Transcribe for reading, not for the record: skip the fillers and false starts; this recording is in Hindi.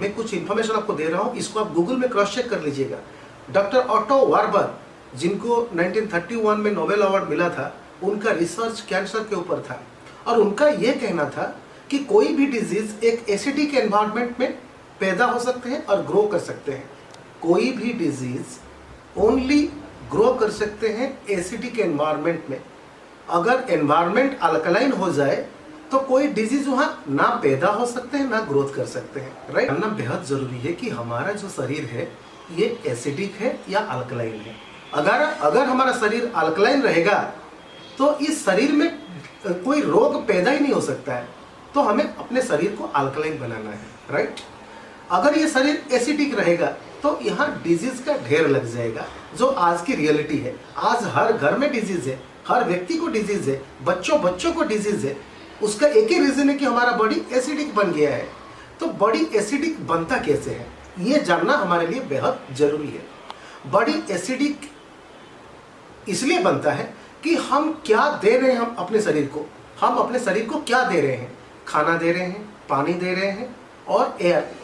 मैं कुछ इन्फॉर्मेशन आपको दे रहा हूँ, इसको आप गूगल में क्रॉस चेक कर लीजिएगा। डॉक्टर ऑटो वार्बर, जिनको 1931 में नोबेल अवार्ड मिला था, उनका रिसर्च कैंसर के ऊपर था और उनका यह कहना था कि कोई भी डिजीज एक एसिडिक एनवायरनमेंट में पैदा हो सकते हैं और ग्रो कर सकते हैं। कोई भी डिजीज ओनली ग्रो कर सकते हैं एसिडिक एनवायरनमेंट में। अगर एनवायरनमेंट अल्कलाइन हो जाए तो कोई डिजीज वहां ना पैदा हो सकते हैं ना ग्रोथ कर सकते हैं। राइट, जानना बेहद जरूरी है कि हमारा जो शरीर है ये एसिडिक है या अल्कलाइन है। अगर हमारा शरीर अल्कलाइन रहेगा तो इस शरीर में कोई रोग पैदा ही नहीं हो सकता है। तो हमें अपने शरीर को अल्कलाइन बनाना है। राइट, अगर ये शरीर एसिडिक रहेगा तो यहाँ डिजीज का ढेर लग जाएगा, जो आज की रियलिटी है। आज हर घर में डिजीज है, हर व्यक्ति को डिजीज है, बच्चों को डिजीज है। उसका एक ही रीजन है कि हमारा बॉडी एसिडिक बन गया है। तो बॉडी एसिडिक बनता कैसे है, ये जानना हमारे लिए बेहद जरूरी है। बॉडी एसिडिक इसलिए बनता है कि हम क्या दे रहे हैं, हम अपने शरीर को क्या दे रहे हैं। खाना दे रहे हैं, पानी दे रहे हैं और एयर।